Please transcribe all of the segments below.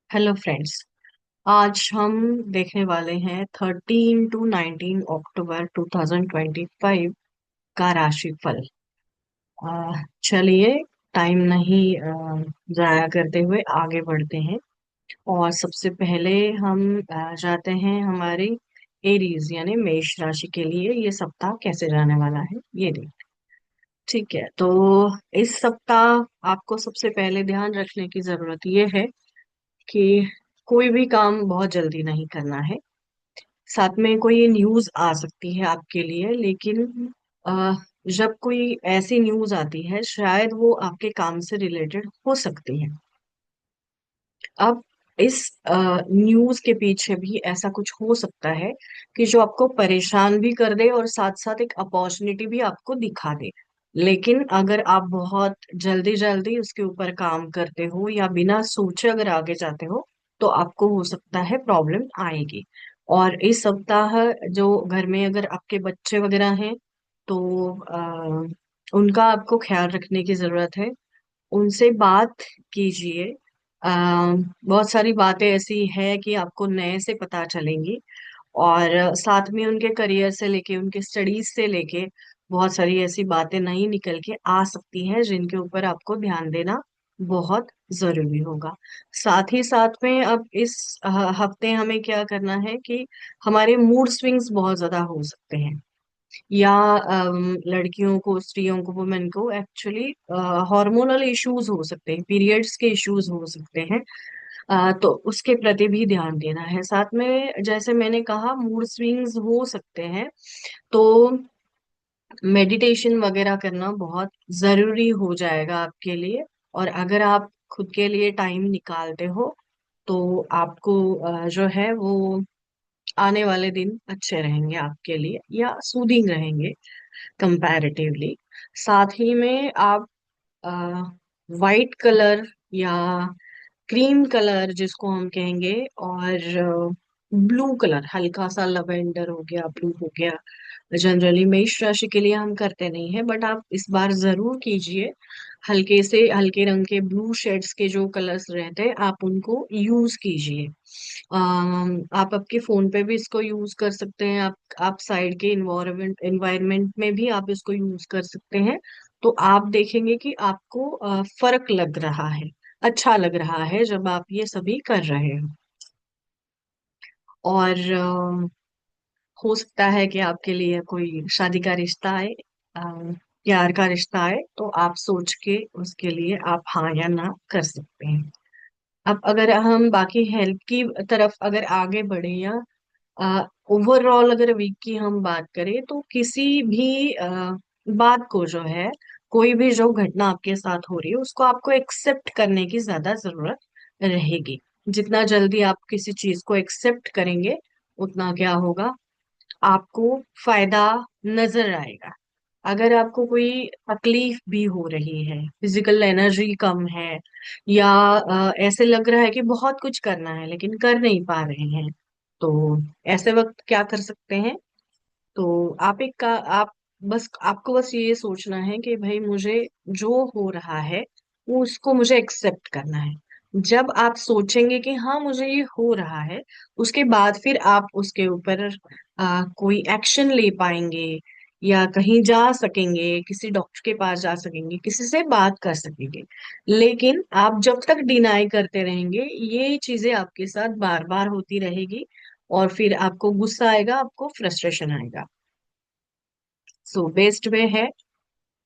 Hello friends. आज हम देखने वाले हैं 13 to 19 अक्टूबर 2025 का राशिफल। चलिए, टाइम नहीं जाया करते हुए आगे बढ़ते हैं। और सबसे पहले हम जाते हैं हमारी एरीज यानी मेष राशि के लिए ये सप्ताह कैसे जाने वाला है ये देख। ठीक है, तो इस सप्ताह आपको सबसे पहले ध्यान रखने की जरूरत ये है कि कोई भी काम बहुत जल्दी नहीं करना है। साथ में कोई न्यूज आ सकती है आपके लिए, लेकिन अ, जब कोई ऐसी न्यूज आती है शायद वो आपके काम से रिलेटेड हो सकती है। अब इस न्यूज के पीछे भी ऐसा कुछ हो सकता है कि जो आपको परेशान भी कर दे और साथ साथ एक अपॉर्चुनिटी भी आपको दिखा दे। लेकिन अगर आप बहुत जल्दी जल्दी उसके ऊपर काम करते हो या बिना सोचे अगर आगे जाते हो तो आपको हो सकता है प्रॉब्लम आएगी। और इस सप्ताह जो घर में अगर आपके बच्चे वगैरह हैं तो उनका आपको ख्याल रखने की जरूरत है। उनसे बात कीजिए। बहुत सारी बातें ऐसी है कि आपको नए से पता चलेंगी। और साथ में उनके करियर से लेके उनके स्टडीज से लेके बहुत सारी ऐसी बातें नई निकल के आ सकती हैं जिनके ऊपर आपको ध्यान देना बहुत जरूरी होगा। साथ ही साथ में अब इस हफ्ते हमें क्या करना है कि हमारे मूड स्विंग्स बहुत ज्यादा हो सकते हैं। या लड़कियों को, स्त्रियों को, वुमेन को एक्चुअली हार्मोनल इश्यूज हो सकते हैं, पीरियड्स के इश्यूज हो सकते हैं। तो उसके प्रति भी ध्यान देना है। साथ में जैसे मैंने कहा मूड स्विंग्स हो सकते हैं, तो मेडिटेशन वगैरह करना बहुत जरूरी हो जाएगा आपके लिए। और अगर आप खुद के लिए टाइम निकालते हो तो आपको जो है वो आने वाले दिन अच्छे रहेंगे आपके लिए या सूदिंग रहेंगे कंपैरेटिवली। साथ ही में आप वाइट कलर या क्रीम कलर जिसको हम कहेंगे, और ब्लू कलर, हल्का सा लवेंडर हो गया, ब्लू हो गया। जनरली मेष राशि के लिए हम करते नहीं है, बट आप इस बार जरूर कीजिए। हल्के से हल्के रंग के ब्लू शेड्स के जो कलर्स रहते हैं आप उनको यूज कीजिए। आप आपके फोन पे भी इसको यूज कर सकते हैं। आप साइड के इन्वायरमेंट में भी आप इसको यूज कर सकते हैं। तो आप देखेंगे कि आपको फर्क लग रहा है, अच्छा लग रहा है जब आप ये सभी कर रहे हो। और हो सकता है कि आपके लिए कोई शादी का रिश्ता आए, अ, प्यार का रिश्ता आए, तो आप सोच के उसके लिए आप हाँ या ना कर सकते हैं। अब अगर हम बाकी हेल्थ की तरफ अगर आगे बढ़े या ओवरऑल अगर वीक की हम बात करें तो किसी भी बात को जो है, कोई भी जो घटना आपके साथ हो रही है उसको आपको एक्सेप्ट करने की ज्यादा जरूरत रहेगी। जितना जल्दी आप किसी चीज को एक्सेप्ट करेंगे उतना क्या होगा, आपको फायदा नजर आएगा। अगर आपको कोई तकलीफ भी हो रही है, फिजिकल एनर्जी कम है, या ऐसे लग रहा है कि बहुत कुछ करना है लेकिन कर नहीं पा रहे हैं, तो ऐसे वक्त क्या कर सकते हैं। तो आप बस, आपको बस ये सोचना है कि भाई मुझे जो हो रहा है वो उसको मुझे एक्सेप्ट करना है। जब आप सोचेंगे कि हाँ मुझे ये हो रहा है, उसके बाद फिर आप उसके ऊपर कोई एक्शन ले पाएंगे, या कहीं जा सकेंगे, किसी डॉक्टर के पास जा सकेंगे, किसी से बात कर सकेंगे। लेकिन आप जब तक डिनाई करते रहेंगे ये चीजें आपके साथ बार बार होती रहेगी, और फिर आपको गुस्सा आएगा, आपको फ्रस्ट्रेशन आएगा। सो बेस्ट वे है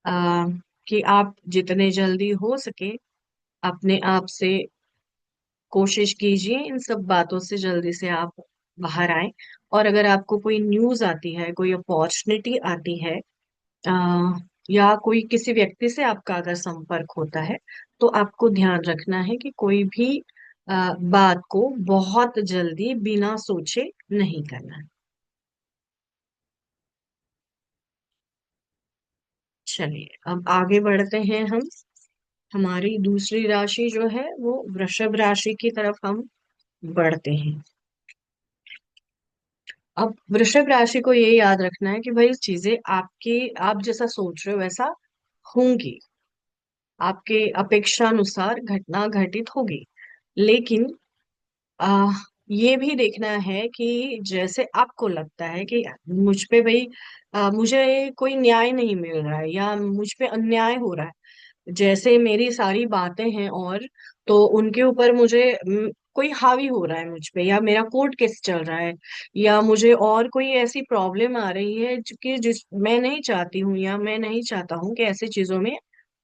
आ, कि आप जितने जल्दी हो सके अपने आप से कोशिश कीजिए इन सब बातों से जल्दी से आप बाहर आए। और अगर आपको कोई न्यूज आती है, कोई अपॉर्चुनिटी आती है, आ, या कोई किसी व्यक्ति से आपका अगर संपर्क होता है, तो आपको ध्यान रखना है कि कोई भी बात को बहुत जल्दी बिना सोचे नहीं करना है। चलिए, अब आगे बढ़ते हैं हम। हमारी दूसरी राशि जो है वो वृषभ राशि की तरफ हम बढ़ते हैं। अब वृषभ राशि को ये याद रखना है कि भाई चीजें आपके, आप जैसा सोच रहे हो वैसा होंगी, आपके अपेक्षानुसार घटना घटित होगी। लेकिन आ, ये भी देखना है कि जैसे आपको लगता है कि मुझ पे भाई मुझे कोई न्याय नहीं मिल रहा है या मुझ पे अन्याय हो रहा है, जैसे मेरी सारी बातें हैं और तो उनके ऊपर मुझे कोई हावी हो रहा है मुझ पे, या मेरा कोर्ट केस चल रहा है, या मुझे और कोई ऐसी प्रॉब्लम आ रही है कि जिस मैं नहीं चाहती हूँ, या मैं नहीं चाहता हूँ कि ऐसी चीजों में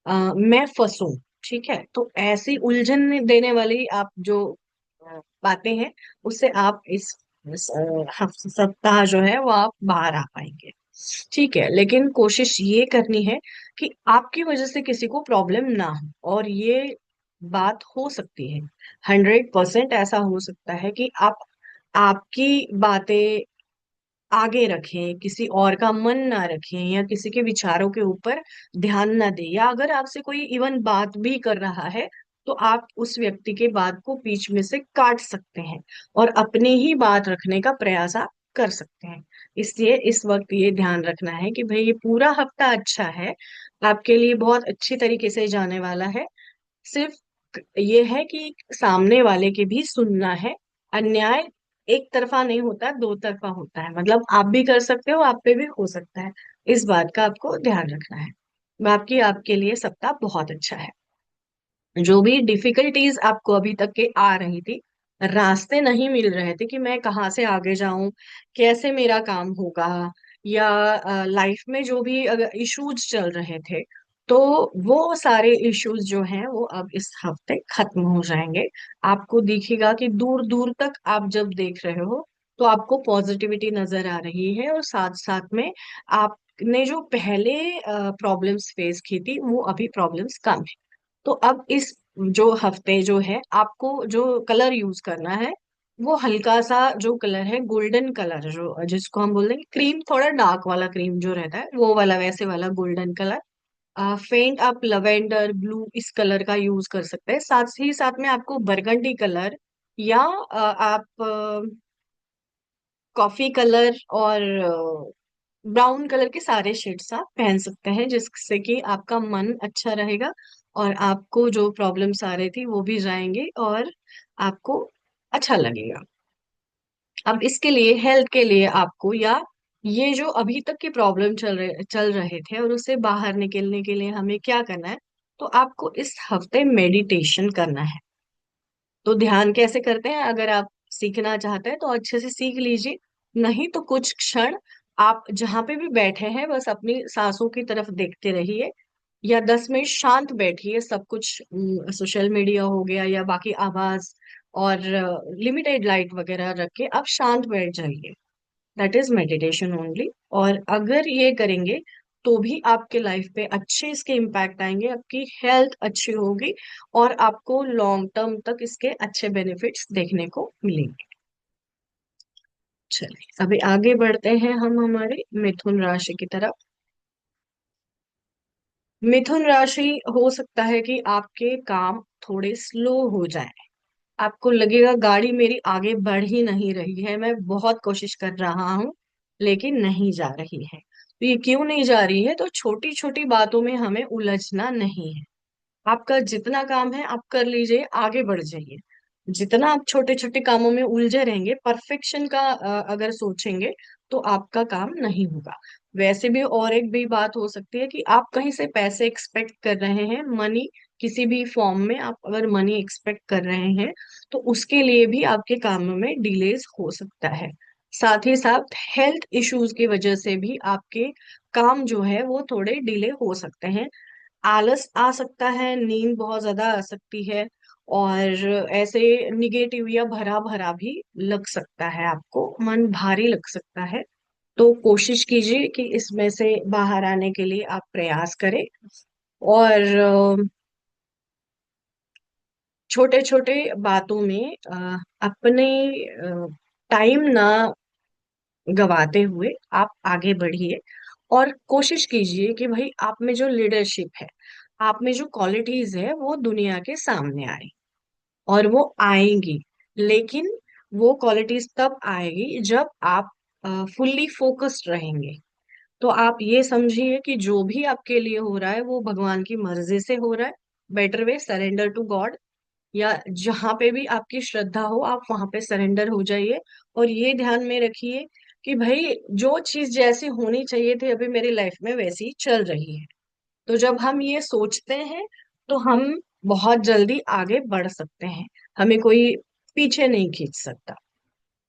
मैं फंसूं। ठीक है, तो ऐसी उलझन देने वाली आप जो बातें हैं, उससे आप इस सप्ताह जो है वो आप बाहर आ पाएंगे। ठीक है, लेकिन कोशिश ये करनी है कि आपकी वजह से किसी को प्रॉब्लम ना हो, और ये बात हो सकती है, 100% ऐसा हो सकता है कि आप आपकी बातें आगे रखें, किसी और का मन ना रखें, या किसी के विचारों के ऊपर ध्यान ना दें, या अगर आपसे कोई इवन बात भी कर रहा है तो आप उस व्यक्ति के बात को बीच में से काट सकते हैं और अपनी ही बात रखने का प्रयास आप कर सकते हैं। इसलिए इस वक्त ये ध्यान रखना है कि भाई ये पूरा हफ्ता अच्छा है, आपके लिए बहुत अच्छी तरीके से जाने वाला है। सिर्फ ये है कि सामने वाले की भी सुनना है। अन्याय एक तरफा नहीं होता, दो तरफा होता है, मतलब आप भी कर सकते हो, आप पे भी हो सकता है। इस बात का आपको ध्यान रखना है। बाकी आपके लिए सप्ताह बहुत अच्छा है। जो भी डिफिकल्टीज आपको अभी तक के आ रही थी, रास्ते नहीं मिल रहे थे कि मैं कहाँ से आगे जाऊं, कैसे मेरा काम होगा, या लाइफ में जो भी अगर इश्यूज चल रहे थे, तो वो सारे इश्यूज जो हैं वो अब इस हफ्ते खत्म हो जाएंगे। आपको दिखेगा कि दूर दूर तक आप जब देख रहे हो तो आपको पॉजिटिविटी नजर आ रही है, और साथ साथ में आपने जो पहले प्रॉब्लम्स फेस की थी वो अभी प्रॉब्लम्स कम है। तो अब इस जो हफ्ते जो है आपको जो कलर यूज करना है, वो हल्का सा जो कलर है गोल्डन कलर, जो जिसको हम बोलते हैं क्रीम, थोड़ा डार्क वाला क्रीम जो रहता है वो वाला, वैसे वाला गोल्डन कलर। फेंट आप लवेंडर ब्लू इस कलर का यूज कर सकते हैं। साथ ही साथ में आपको बरगंडी कलर, या आप कॉफी कलर और ब्राउन कलर के सारे शेड्स आप पहन सकते हैं, जिससे कि आपका मन अच्छा रहेगा और आपको जो प्रॉब्लम्स आ रही थी वो भी जाएंगे और आपको अच्छा लगेगा। अब इसके लिए हेल्थ के लिए आपको, या ये जो अभी तक के प्रॉब्लम चल रहे थे और उससे बाहर निकलने के लिए हमें क्या करना है, तो आपको इस हफ्ते मेडिटेशन करना है। तो ध्यान कैसे करते हैं, अगर आप सीखना चाहते हैं तो अच्छे से सीख लीजिए। नहीं तो कुछ क्षण आप जहां पे भी बैठे हैं बस अपनी सांसों की तरफ देखते रहिए, या 10 मिनट शांत बैठिए। सब कुछ सोशल मीडिया हो गया या बाकी आवाज और लिमिटेड लाइट वगैरह रख के आप शांत बैठ जाइए। That is meditation only. और अगर ये करेंगे तो भी आपके लाइफ पे अच्छे इसके इम्पैक्ट आएंगे, आपकी हेल्थ अच्छी होगी और आपको लॉन्ग टर्म तक इसके अच्छे बेनिफिट्स देखने को मिलेंगे। चलिए अभी आगे बढ़ते हैं हम हमारे मिथुन राशि की तरफ। मिथुन राशि, हो सकता है कि आपके काम थोड़े स्लो हो जाए। आपको लगेगा गाड़ी मेरी आगे बढ़ ही नहीं रही है, मैं बहुत कोशिश कर रहा हूँ लेकिन नहीं जा रही है। तो ये क्यों नहीं जा रही है, तो छोटी छोटी बातों में हमें उलझना नहीं है। आपका जितना काम है आप कर लीजिए, आगे बढ़ जाइए। जितना आप छोटे छोटे कामों में उलझे रहेंगे, परफेक्शन का अगर सोचेंगे तो आपका काम नहीं होगा। वैसे भी और एक भी बात हो सकती है कि आप कहीं से पैसे एक्सपेक्ट कर रहे हैं, मनी, किसी भी फॉर्म में आप अगर मनी एक्सपेक्ट कर रहे हैं तो उसके लिए भी आपके कामों में डिलेज हो सकता है। साथ ही साथ हेल्थ इश्यूज की वजह से भी आपके काम जो है वो थोड़े डिले हो सकते हैं। आलस आ सकता है, नींद बहुत ज्यादा आ सकती है, और ऐसे निगेटिव या भरा भरा भी लग सकता है, आपको मन भारी लग सकता है। तो कोशिश कीजिए कि इसमें से बाहर आने के लिए आप प्रयास करें, और छोटे छोटे बातों में अपने टाइम ना गवाते हुए आप आगे बढ़िए। और कोशिश कीजिए कि भाई आप में जो लीडरशिप है, आप में जो क्वालिटीज है वो दुनिया के सामने आए, और वो आएंगी। लेकिन वो क्वालिटीज तब आएगी जब आप फुल्ली फोकस्ड रहेंगे। तो आप ये समझिए कि जो भी आपके लिए हो रहा है वो भगवान की मर्जी से हो रहा है। Better way surrender to God. या जहां पे भी आपकी श्रद्धा हो आप वहां पे सरेंडर हो जाइए। और ये ध्यान में रखिए कि भाई जो चीज जैसी होनी चाहिए थी अभी मेरी लाइफ में वैसी ही चल रही है। तो जब हम ये सोचते हैं तो हम बहुत जल्दी आगे बढ़ सकते हैं, हमें कोई पीछे नहीं खींच सकता।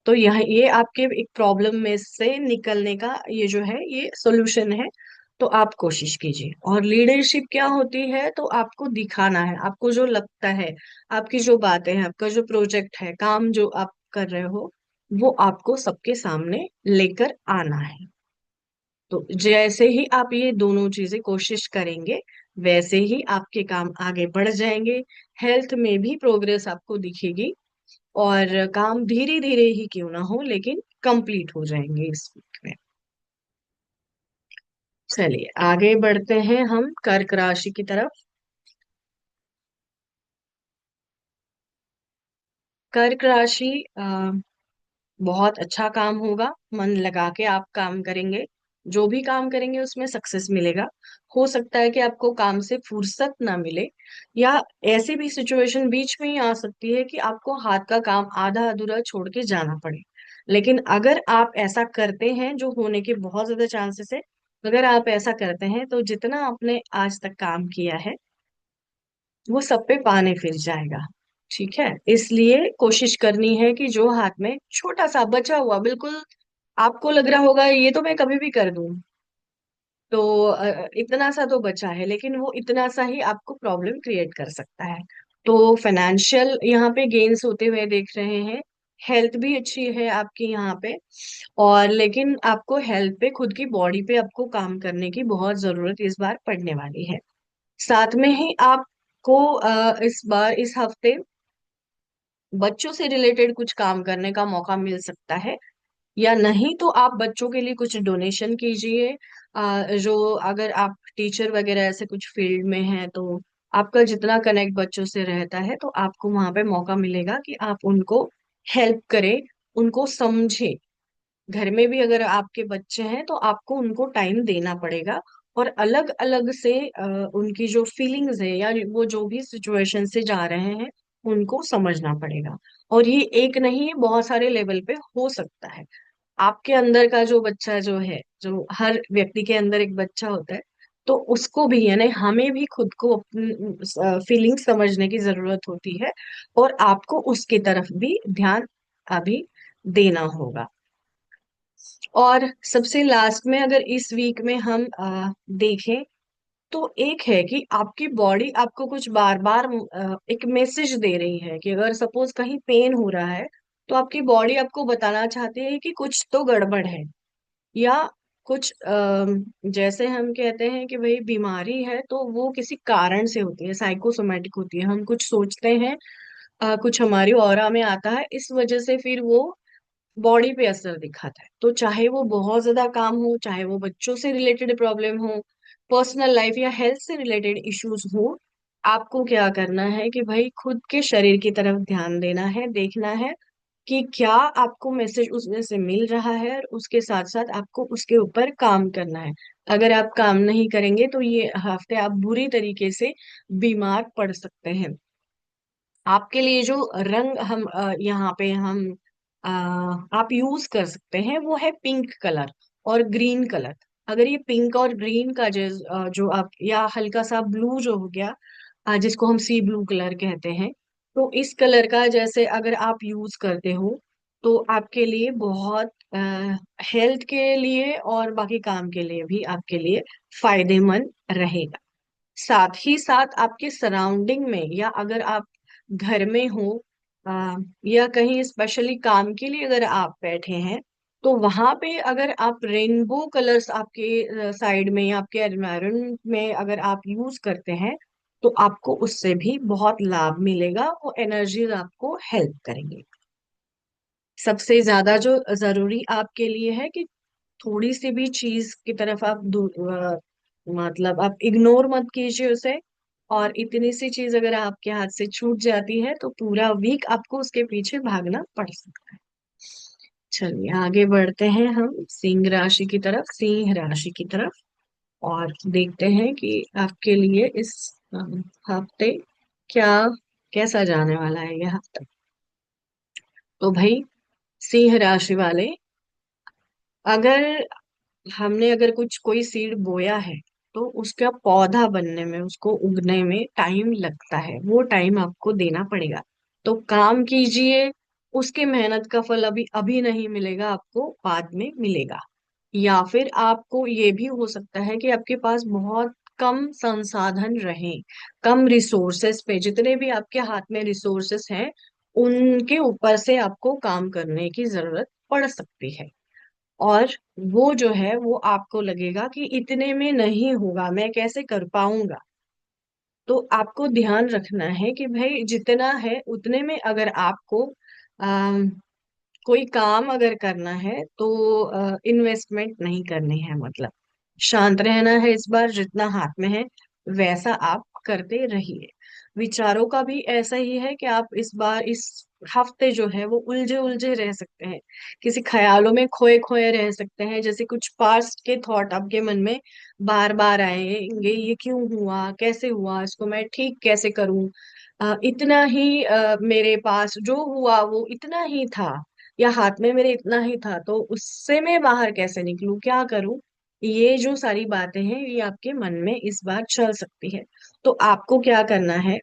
तो यह ये आपके एक प्रॉब्लम में से निकलने का ये जो है ये सॉल्यूशन है। तो आप कोशिश कीजिए। और लीडरशिप क्या होती है, तो आपको दिखाना है, आपको जो लगता है, आपकी जो बातें हैं, आपका जो प्रोजेक्ट है, काम जो आप कर रहे हो, वो आपको सबके सामने लेकर आना है। तो जैसे ही आप ये दोनों चीजें कोशिश करेंगे वैसे ही आपके काम आगे बढ़ जाएंगे। हेल्थ में भी प्रोग्रेस आपको दिखेगी, और काम धीरे धीरे ही क्यों ना हो लेकिन कंप्लीट हो जाएंगे इस वीक में। चलिए आगे बढ़ते हैं हम कर्क राशि की तरफ। कर्क राशि बहुत अच्छा काम होगा, मन लगा के आप काम करेंगे, जो भी काम करेंगे उसमें सक्सेस मिलेगा। हो सकता है कि आपको काम से फुर्सत ना मिले, या ऐसी भी सिचुएशन बीच में ही आ सकती है कि आपको हाथ का काम आधा अधूरा छोड़ के जाना पड़े। लेकिन अगर आप ऐसा करते हैं, जो होने के बहुत ज्यादा चांसेस है, अगर आप ऐसा करते हैं तो जितना आपने आज तक काम किया है वो सब पे पानी फिर जाएगा। ठीक है, इसलिए कोशिश करनी है कि जो हाथ में छोटा सा बचा हुआ, बिल्कुल आपको लग रहा होगा ये तो मैं कभी भी कर दूं, तो इतना सा तो बचा है, लेकिन वो इतना सा ही आपको प्रॉब्लम क्रिएट कर सकता है। तो फाइनेंशियल यहाँ पे गेन्स होते हुए देख रहे हैं, हेल्थ भी अच्छी है आपकी यहाँ पे। और लेकिन आपको हेल्थ पे, खुद की बॉडी पे आपको काम करने की बहुत जरूरत इस बार पड़ने वाली है। साथ में ही आपको इस बार इस हफ्ते बच्चों से रिलेटेड कुछ काम करने का मौका मिल सकता है, या नहीं तो आप बच्चों के लिए कुछ डोनेशन कीजिए। जो अगर आप टीचर वगैरह ऐसे कुछ फील्ड में हैं तो आपका जितना कनेक्ट बच्चों से रहता है तो आपको वहां पे मौका मिलेगा कि आप उनको हेल्प करें, उनको समझे। घर में भी अगर आपके बच्चे हैं तो आपको उनको टाइम देना पड़ेगा, और अलग अलग से उनकी जो फीलिंग्स है या वो जो भी सिचुएशन से जा रहे हैं उनको समझना पड़ेगा। और ये एक नहीं, बहुत सारे लेवल पे हो सकता है। आपके अंदर का जो बच्चा जो है, जो हर व्यक्ति के अंदर एक बच्चा होता है, तो उसको भी यानी हमें भी खुद को अपनी फीलिंग समझने की जरूरत होती है, और आपको उसकी तरफ भी ध्यान अभी देना होगा। और सबसे लास्ट में अगर इस वीक में हम देखें, तो एक है कि आपकी बॉडी आपको कुछ बार बार एक मैसेज दे रही है कि अगर सपोज कहीं पेन हो रहा है तो आपकी बॉडी आपको बताना चाहती है कि कुछ तो गड़बड़ है, या कुछ जैसे हम कहते हैं कि भाई बीमारी है तो वो किसी कारण से होती है, साइकोसोमेटिक होती है, हम कुछ सोचते हैं, कुछ हमारी ऑरा में आता है, इस वजह से फिर वो बॉडी पे असर दिखाता है। तो चाहे वो बहुत ज्यादा काम हो, चाहे वो बच्चों से रिलेटेड प्रॉब्लम हो, पर्सनल लाइफ या हेल्थ से रिलेटेड इश्यूज हो, आपको क्या करना है कि भाई खुद के शरीर की तरफ ध्यान देना है, देखना है कि क्या आपको मैसेज उसमें से मिल रहा है, और उसके साथ साथ आपको उसके ऊपर काम करना है। अगर आप काम नहीं करेंगे तो ये हफ्ते आप बुरी तरीके से बीमार पड़ सकते हैं। आपके लिए जो रंग हम यहाँ पे हम आप यूज कर सकते हैं वो है पिंक कलर और ग्रीन कलर। अगर ये पिंक और ग्रीन का जो आप, या हल्का सा ब्लू जो हो गया, जिसको हम सी ब्लू कलर कहते हैं, तो इस कलर का जैसे अगर आप यूज करते हो तो आपके लिए बहुत हेल्थ के लिए और बाकी काम के लिए भी आपके लिए फायदेमंद रहेगा। साथ ही साथ आपके सराउंडिंग में, या अगर आप घर में हो, या कहीं स्पेशली काम के लिए अगर आप बैठे हैं, तो वहां पे अगर आप रेनबो कलर्स आपके साइड में या आपके एनवायरनमेंट में अगर आप यूज करते हैं तो आपको उससे भी बहुत लाभ मिलेगा, वो एनर्जीज आपको हेल्प करेंगे। सबसे ज्यादा जो जरूरी आपके लिए है कि थोड़ी सी भी चीज की तरफ आप मतलब आप इग्नोर मत कीजिए उसे। और इतनी सी चीज अगर आपके हाथ से छूट जाती है तो पूरा वीक आपको उसके पीछे भागना पड़ सकता है। चलिए आगे बढ़ते हैं हम सिंह राशि की तरफ, और देखते हैं कि आपके लिए इस हफ्ते क्या कैसा जाने वाला है ये हफ्ता। तो भाई, सिंह राशि वाले, अगर हमने अगर कुछ कोई सीड बोया है तो उसका पौधा बनने में, उसको उगने में टाइम लगता है, वो टाइम आपको देना पड़ेगा। तो काम कीजिए, उसके मेहनत का फल अभी अभी नहीं मिलेगा, आपको बाद में मिलेगा। या फिर आपको ये भी हो सकता है कि आपके पास बहुत कम संसाधन रहे, कम रिसोर्सेस पे, जितने भी आपके हाथ में रिसोर्सेस हैं उनके ऊपर से आपको काम करने की जरूरत पड़ सकती है। और वो जो है वो आपको लगेगा कि इतने में नहीं होगा, मैं कैसे कर पाऊंगा। तो आपको ध्यान रखना है कि भाई जितना है उतने में अगर आपको कोई काम अगर करना है तो इन्वेस्टमेंट नहीं करनी है, मतलब शांत रहना है, इस बार जितना हाथ में है वैसा आप करते रहिए। विचारों का भी ऐसा ही है कि आप इस बार इस हफ्ते जो है वो उलझे उलझे रह सकते हैं, किसी ख्यालों में खोए खोए रह सकते हैं, जैसे कुछ पास्ट के थॉट आपके मन में बार बार आएंगे, ये क्यों हुआ, कैसे हुआ, इसको मैं ठीक कैसे करूं, इतना ही मेरे पास जो हुआ वो इतना ही था, या हाथ में मेरे इतना ही था, तो उससे मैं बाहर कैसे निकलूं, क्या करूं। ये जो सारी बातें हैं ये आपके मन में इस बार चल सकती है। तो आपको क्या करना है,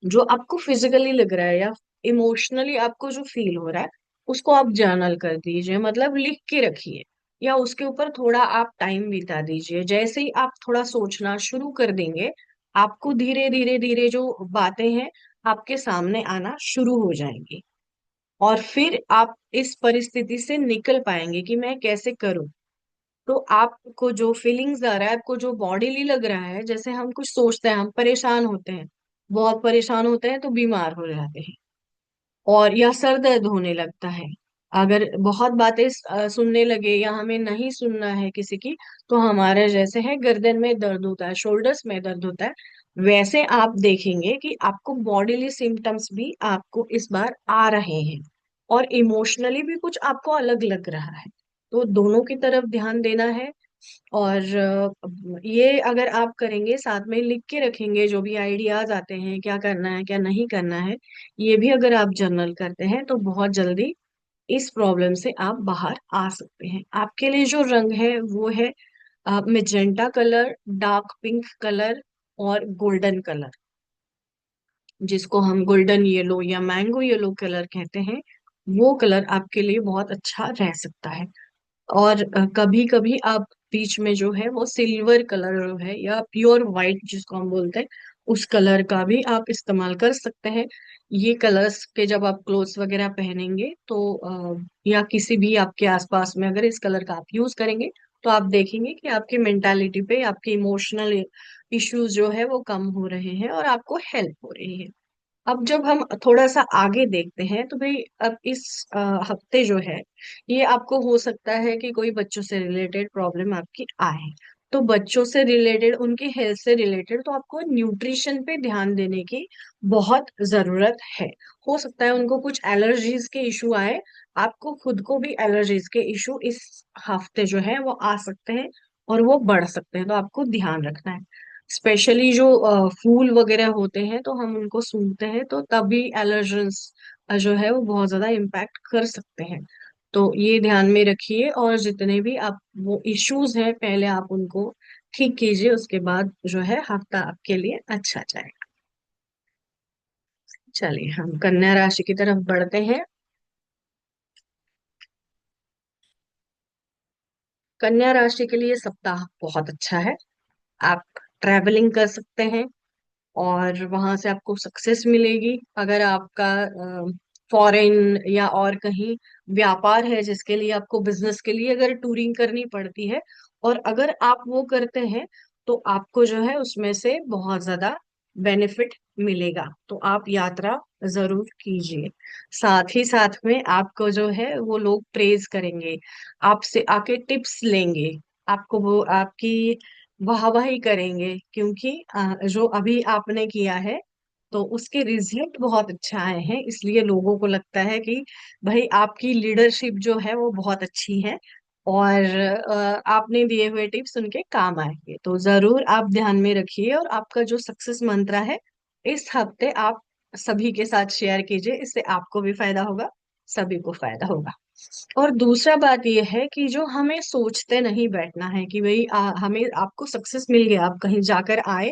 जो आपको फिजिकली लग रहा है या इमोशनली आपको जो फील हो रहा है उसको आप जर्नल कर दीजिए, मतलब लिख के रखिए, या उसके ऊपर थोड़ा आप टाइम बिता दीजिए। जैसे ही आप थोड़ा सोचना शुरू कर देंगे, आपको धीरे धीरे धीरे जो बातें हैं आपके सामने आना शुरू हो जाएंगी। और फिर आप इस परिस्थिति से निकल पाएंगे कि मैं कैसे करूं। तो आपको जो फीलिंग्स आ रहा है, आपको जो बॉडीली लग रहा है, जैसे हम कुछ सोचते हैं, हम परेशान होते हैं, बहुत परेशान होते हैं तो बीमार हो जाते हैं, और या सर दर्द होने लगता है। अगर बहुत बातें सुनने लगे या हमें नहीं सुनना है किसी की, तो हमारे जैसे है गर्दन में दर्द होता है, शोल्डर्स में दर्द होता है, वैसे आप देखेंगे कि आपको बॉडीली सिम्टम्स भी आपको इस बार आ रहे हैं, और इमोशनली भी कुछ आपको अलग लग रहा है। तो दोनों की तरफ ध्यान देना है। और ये अगर आप करेंगे, साथ में लिख के रखेंगे जो भी आइडियाज आते हैं, क्या करना है क्या नहीं करना है, ये भी अगर आप जर्नल करते हैं तो बहुत जल्दी इस प्रॉब्लम से आप बाहर आ सकते हैं। आपके लिए जो रंग है वो है magenta colour, dark pink colour और गोल्डन कलर, जिसको हम गोल्डन येलो या मैंगो येलो कलर कहते हैं। वो कलर आपके लिए बहुत अच्छा रह सकता है। और कभी कभी आप बीच में जो है वो सिल्वर कलर जो है या प्योर वाइट जिसको हम बोलते हैं, उस कलर का भी आप इस्तेमाल कर सकते हैं। ये कलर्स के जब आप क्लोथ्स वगैरह पहनेंगे तो या किसी भी आपके आसपास में अगर इस कलर का आप यूज करेंगे, तो आप देखेंगे कि आपकी मेंटालिटी पे, आपके इमोशनल इश्यूज जो है वो कम हो रहे हैं और आपको हेल्प हो रही है। अब जब हम थोड़ा सा आगे देखते हैं तो भाई, अब इस हफ्ते जो है ये आपको हो सकता है कि कोई बच्चों से रिलेटेड प्रॉब्लम आपकी आए। तो बच्चों से रिलेटेड, उनकी हेल्थ से रिलेटेड, तो आपको न्यूट्रिशन पे ध्यान देने की बहुत जरूरत है। हो सकता है उनको कुछ एलर्जीज के इशू आए, आपको खुद को भी एलर्जीज के इशू इस हफ्ते जो है वो आ सकते हैं और वो बढ़ सकते हैं, तो आपको ध्यान रखना है। स्पेशली जो फूल वगैरह होते हैं तो हम उनको सूंघते हैं, तो तभी एलर्जेंस जो है वो बहुत ज्यादा इम्पैक्ट कर सकते हैं। तो ये ध्यान में रखिए, और जितने भी आप वो इश्यूज हैं पहले आप उनको ठीक कीजिए, उसके बाद जो है हफ्ता आपके लिए अच्छा जाएगा। चलिए हम कन्या राशि की तरफ बढ़ते हैं। कन्या राशि के लिए सप्ताह बहुत अच्छा है। आप ट्रैवलिंग कर सकते हैं और वहां से आपको सक्सेस मिलेगी। अगर आपका फॉरेन या और कहीं व्यापार है जिसके लिए आपको, बिजनेस के लिए अगर टूरिंग करनी पड़ती है, और अगर आप वो करते हैं तो आपको जो है उसमें से बहुत ज्यादा बेनिफिट मिलेगा, तो आप यात्रा जरूर कीजिए। साथ ही साथ में आपको जो है वो लोग प्रेज करेंगे, आपसे आके टिप्स लेंगे, आपको वो आपकी वाहवाही करेंगे, क्योंकि जो अभी आपने किया है तो उसके रिजल्ट बहुत अच्छा आए हैं, इसलिए लोगों को लगता है कि भाई आपकी लीडरशिप जो है वो बहुत अच्छी है, और आपने दिए हुए टिप्स उनके काम आएंगे। तो जरूर आप ध्यान में रखिए, और आपका जो सक्सेस मंत्र है इस हफ्ते आप सभी के साथ शेयर कीजिए, इससे आपको भी फायदा होगा, सभी को फायदा होगा। और दूसरा बात यह है कि जो हमें सोचते नहीं बैठना है कि भाई हमें आपको सक्सेस मिल गया, आप कहीं जाकर आए,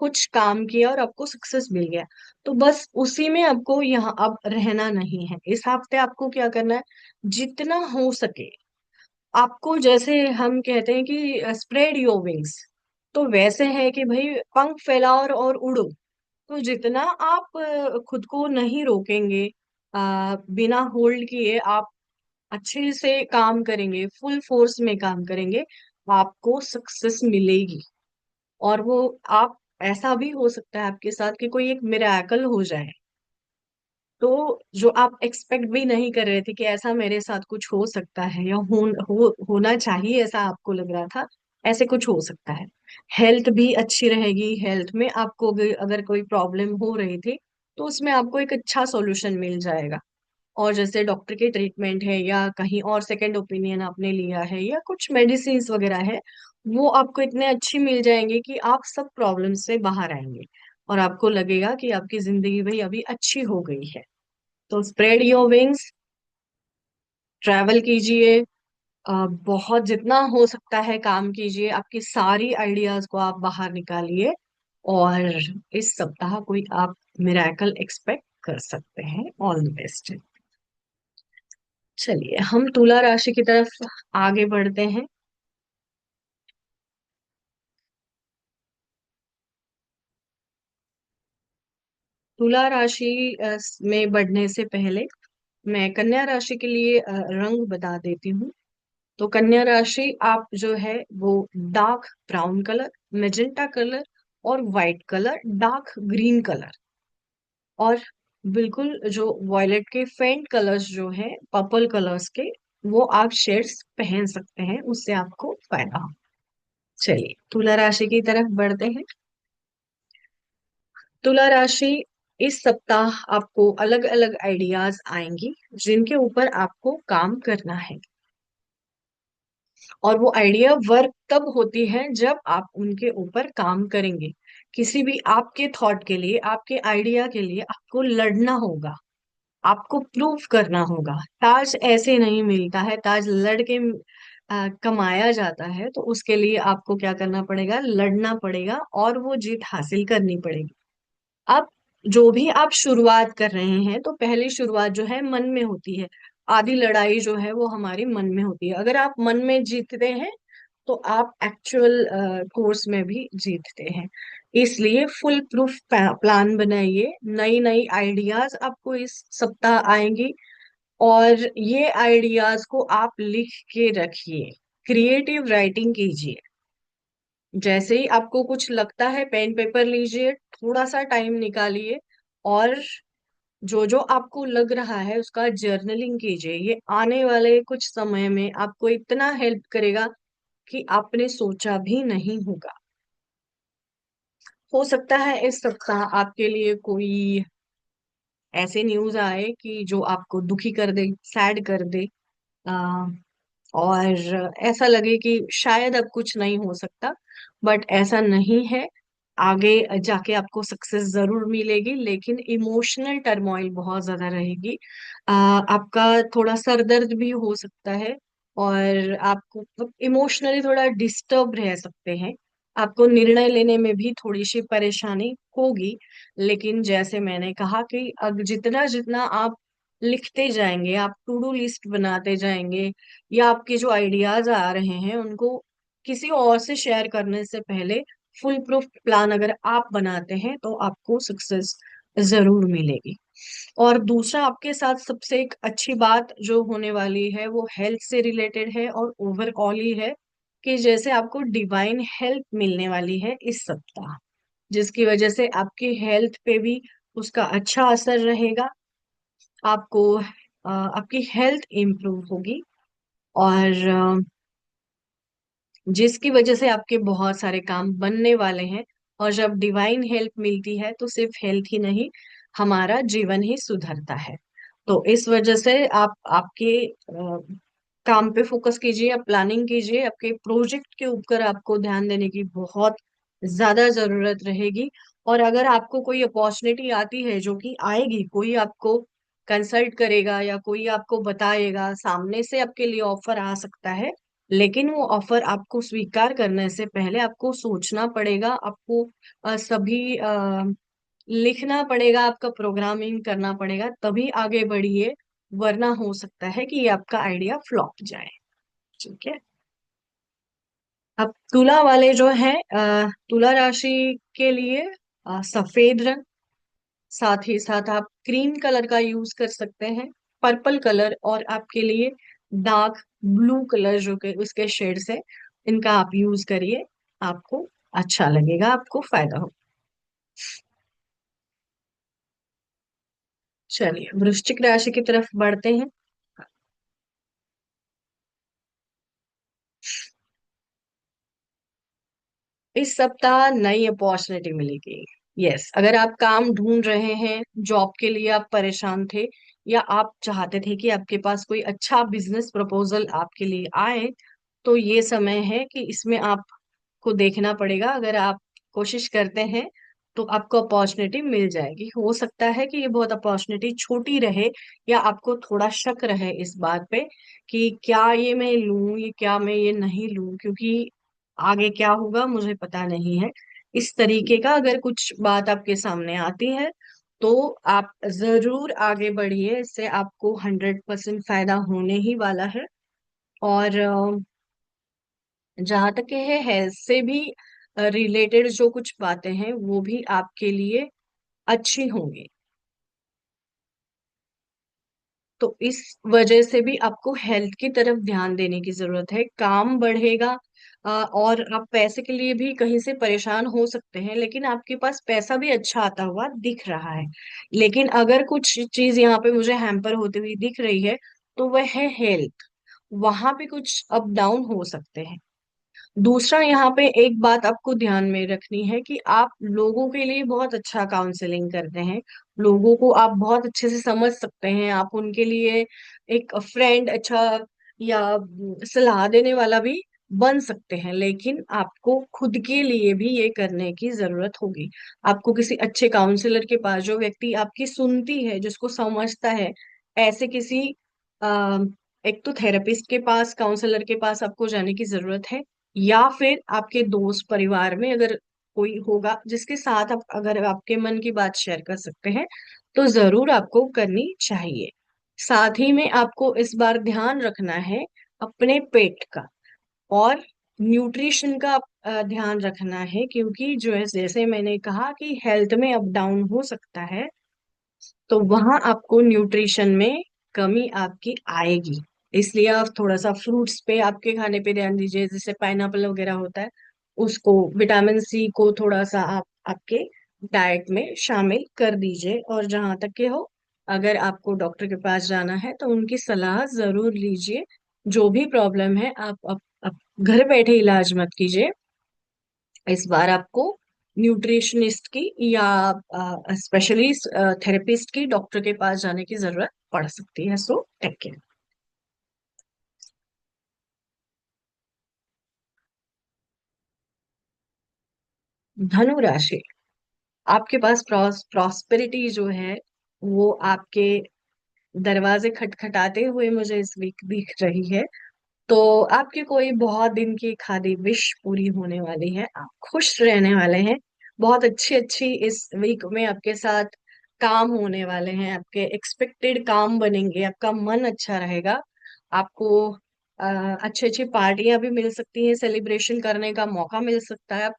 कुछ काम किया और आपको सक्सेस मिल गया, तो बस उसी में आपको यहाँ अब रहना नहीं है। इस हफ्ते आपको क्या करना है, जितना हो सके आपको, जैसे हम कहते हैं कि स्प्रेड योर विंग्स, तो वैसे है कि भाई पंख फैलाओ और उड़ो। तो जितना आप खुद को नहीं रोकेंगे, बिना होल्ड किए आप अच्छे से काम करेंगे, फुल फोर्स में काम करेंगे, आपको सक्सेस मिलेगी। और वो आप, ऐसा भी हो सकता है आपके साथ कि कोई एक मिराकल हो जाए, तो जो आप एक्सपेक्ट भी नहीं कर रहे थे कि ऐसा मेरे साथ कुछ हो सकता है या होना चाहिए, ऐसा आपको लग रहा था, ऐसे कुछ हो सकता है। हेल्थ भी अच्छी रहेगी, हेल्थ में आपको अगर कोई प्रॉब्लम हो रही थी तो उसमें आपको एक अच्छा सॉल्यूशन मिल जाएगा। और जैसे डॉक्टर के ट्रीटमेंट है या कहीं और सेकंड ओपिनियन आपने लिया है या कुछ मेडिसिन वगैरह है, वो आपको इतने अच्छी मिल जाएंगे कि आप सब प्रॉब्लम से बाहर आएंगे और आपको लगेगा कि आपकी जिंदगी भाई अभी अच्छी हो गई है। तो स्प्रेड योर विंग्स, ट्रैवल कीजिए, बहुत जितना हो सकता है काम कीजिए, आपकी सारी आइडियाज को आप बाहर निकालिए, और इस सप्ताह कोई आप मिराकल एक्सपेक्ट कर सकते हैं। All the best. चलिए हम तुला राशि की तरफ आगे बढ़ते हैं। तुला राशि में बढ़ने से पहले मैं कन्या राशि के लिए रंग बता देती हूँ। तो कन्या राशि आप जो है वो dark brown colour, magenta colour और white colour, dark green colour, और बिल्कुल जो वॉयलेट के फेंट कलर्स जो है पर्पल कलर्स के, वो आप शेड्स पहन सकते हैं, उससे आपको फायदा हो। चलिए तुला राशि की तरफ बढ़ते हैं। तुला राशि, इस सप्ताह आपको अलग अलग आइडियाज आएंगी जिनके ऊपर आपको काम करना है। और वो आइडिया वर्क तब होती है जब आप उनके ऊपर काम करेंगे। किसी भी आपके थॉट के लिए, आपके आइडिया के लिए आपको लड़ना होगा, आपको प्रूव करना होगा। ताज ऐसे नहीं मिलता है, ताज लड़के कमाया जाता है, तो उसके लिए आपको क्या करना पड़ेगा, लड़ना पड़ेगा और वो जीत हासिल करनी पड़ेगी। अब जो भी आप शुरुआत कर रहे हैं, तो पहली शुरुआत जो है मन में होती है, आधी लड़ाई जो है वो हमारी मन में होती है। अगर आप मन में जीतते हैं तो आप एक्चुअल कोर्स में भी जीतते हैं। इसलिए फुल प्रूफ प्लान बनाइए, नई नई आइडियाज आपको इस सप्ताह आएंगी, और ये आइडियाज को आप लिख के रखिए, क्रिएटिव राइटिंग कीजिए। जैसे ही आपको कुछ लगता है पेन पेपर लीजिए, थोड़ा सा टाइम निकालिए, और जो जो आपको लग रहा है उसका जर्नलिंग कीजिए। ये आने वाले कुछ समय में आपको इतना हेल्प करेगा कि आपने सोचा भी नहीं होगा। हो सकता है इस सप्ताह आपके लिए कोई ऐसे न्यूज आए कि जो आपको दुखी कर दे, सैड कर दे, आ, और ऐसा लगे कि शायद अब कुछ नहीं हो सकता, बट ऐसा नहीं है। आगे जाके आपको सक्सेस जरूर मिलेगी, लेकिन इमोशनल टर्मोइल बहुत ज्यादा रहेगी। आपका थोड़ा सर दर्द भी हो सकता है, और आपको इमोशनली थोड़ा डिस्टर्ब रह सकते हैं, आपको निर्णय लेने में भी थोड़ी सी परेशानी होगी। लेकिन जैसे मैंने कहा कि अब जितना जितना आप लिखते जाएंगे, आप टू डू लिस्ट बनाते जाएंगे, या आपके जो आइडियाज आ रहे हैं उनको किसी और से शेयर करने से पहले फुल प्रूफ प्लान अगर आप बनाते हैं, तो आपको सक्सेस जरूर मिलेगी। और दूसरा आपके साथ सबसे एक अच्छी बात जो होने वाली है वो हेल्थ से रिलेटेड है, और ओवरऑल ही है कि जैसे आपको डिवाइन हेल्प मिलने वाली है इस सप्ताह, जिसकी वजह से आपकी हेल्थ पे भी उसका अच्छा असर रहेगा। आपको आपकी हेल्थ इम्प्रूव होगी, और जिसकी वजह से आपके बहुत सारे काम बनने वाले हैं। और जब डिवाइन हेल्प मिलती है तो सिर्फ हेल्थ ही नहीं, हमारा जीवन ही सुधरता है। तो इस वजह से आप आपके काम पे फोकस कीजिए, आप प्लानिंग कीजिए, आपके प्रोजेक्ट के ऊपर आपको ध्यान देने की बहुत ज्यादा जरूरत रहेगी। और अगर आपको कोई अपॉर्चुनिटी आती है, जो कि आएगी, कोई आपको कंसल्ट करेगा या कोई आपको बताएगा, सामने से आपके लिए ऑफर आ सकता है, लेकिन वो ऑफर आपको स्वीकार करने से पहले आपको सोचना पड़ेगा, आपको सभी लिखना पड़ेगा, आपका प्रोग्रामिंग करना पड़ेगा, तभी आगे बढ़िए। वरना हो सकता है कि ये आपका आइडिया फ्लॉप जाए। ठीक है। अब तुला वाले जो है, तुला राशि के लिए सफेद रंग, साथ ही साथ आप क्रीम कलर का यूज कर सकते हैं, पर्पल कलर, और आपके लिए डार्क ब्लू कलर जो कि उसके शेड्स है, इनका आप यूज करिए। आपको अच्छा लगेगा, आपको फायदा हो। चलिए वृश्चिक राशि की तरफ बढ़ते हैं। इस सप्ताह नई अपॉर्चुनिटी मिलेगी। यस, अगर आप काम ढूंढ रहे हैं, जॉब के लिए आप परेशान थे, या आप चाहते थे कि आपके पास कोई अच्छा बिजनेस प्रपोजल आपके लिए आए, तो ये समय है कि इसमें आपको देखना पड़ेगा। अगर आप कोशिश करते हैं तो आपको अपॉर्चुनिटी मिल जाएगी। हो सकता है कि ये बहुत अपॉर्चुनिटी छोटी रहे, या आपको थोड़ा शक रहे इस बात पे कि क्या ये मैं लूं, ये क्या मैं ये नहीं लूं, क्योंकि आगे क्या होगा मुझे पता नहीं है। इस तरीके का अगर कुछ बात आपके सामने आती है, तो आप जरूर आगे बढ़िए, इससे आपको 100% फायदा होने ही वाला है। और जहां तक है हेल्थ से भी रिलेटेड जो कुछ बातें हैं, वो भी आपके लिए अच्छी होंगी। तो इस वजह से भी आपको हेल्थ की तरफ ध्यान देने की जरूरत है। काम बढ़ेगा, और आप पैसे के लिए भी कहीं से परेशान हो सकते हैं, लेकिन आपके पास पैसा भी अच्छा आता हुआ दिख रहा है। लेकिन अगर कुछ चीज यहाँ पे मुझे हैम्पर होती हुई दिख रही है, तो वह है हेल्थ। वहां पे कुछ अप डाउन हो सकते हैं। दूसरा, यहाँ पे एक बात आपको ध्यान में रखनी है कि आप लोगों के लिए बहुत अच्छा काउंसलिंग करते हैं। लोगों को आप बहुत अच्छे से समझ सकते हैं, आप उनके लिए एक फ्रेंड अच्छा, या सलाह देने वाला भी बन सकते हैं। लेकिन आपको खुद के लिए भी ये करने की जरूरत होगी। आपको किसी अच्छे काउंसलर के पास, जो व्यक्ति आपकी सुनती है, जिसको समझता है, ऐसे किसी आ, एक तो थेरेपिस्ट के पास, काउंसलर के पास आपको जाने की जरूरत है। या फिर आपके दोस्त परिवार में अगर कोई होगा जिसके साथ आप, अगर आपके मन की बात शेयर कर सकते हैं, तो जरूर आपको करनी चाहिए। साथ ही में आपको इस बार ध्यान रखना है अपने पेट का, और न्यूट्रिशन का ध्यान रखना है, क्योंकि जो है, जैसे मैंने कहा कि हेल्थ में अप डाउन हो सकता है, तो वहां आपको न्यूट्रिशन में कमी आपकी आएगी। इसलिए आप थोड़ा सा फ्रूट्स पे, आपके खाने पे ध्यान दीजिए, जैसे पाइनएप्पल वगैरह होता है, उसको, विटामिन सी को थोड़ा सा आप आपके डाइट में शामिल कर दीजिए। और जहां तक के हो, अगर आपको डॉक्टर के पास जाना है तो उनकी सलाह जरूर लीजिए। जो भी प्रॉब्लम है, आप घर बैठे इलाज मत कीजिए। इस बार आपको न्यूट्रिशनिस्ट की या स्पेशली थेरेपिस्ट की, डॉक्टर के पास जाने की जरूरत पड़ सकती है। So take care. धनु राशि, आपके पास प्रॉस्पेरिटी जो है, वो आपके दरवाजे खटखटाते हुए मुझे इस वीक दिख रही है। तो आपकी कोई बहुत दिन की खादी विश पूरी होने वाली है, आप खुश रहने वाले हैं। बहुत अच्छी अच्छी इस वीक में आपके साथ काम होने वाले हैं, आपके एक्सपेक्टेड काम बनेंगे, आपका मन अच्छा रहेगा। आपको अच्छी अच्छी पार्टियां भी मिल सकती हैं, सेलिब्रेशन करने का मौका मिल सकता है। आप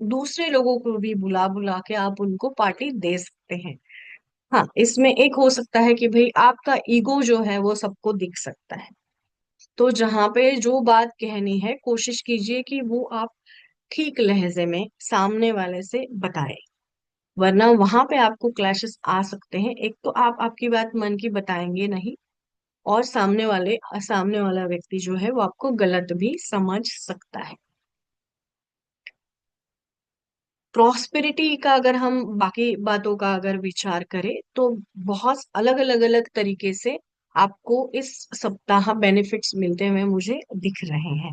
दूसरे लोगों को भी बुला बुला के आप उनको पार्टी दे सकते हैं। हाँ, इसमें एक हो सकता है कि भाई आपका ईगो जो है वो सबको दिख सकता है। तो जहां पे जो बात कहनी है, कोशिश कीजिए कि वो आप ठीक लहजे में सामने वाले से बताएं। वरना वहां पे आपको क्लैशेस आ सकते हैं। एक तो आप आपकी बात मन की बताएंगे नहीं, और सामने वाला व्यक्ति जो है वो आपको गलत भी समझ सकता है। प्रॉस्पेरिटी का अगर हम बाकी बातों का अगर विचार करें, तो बहुत अलग तरीके से आपको इस सप्ताह बेनिफिट्स मिलते हुए मुझे दिख रहे हैं।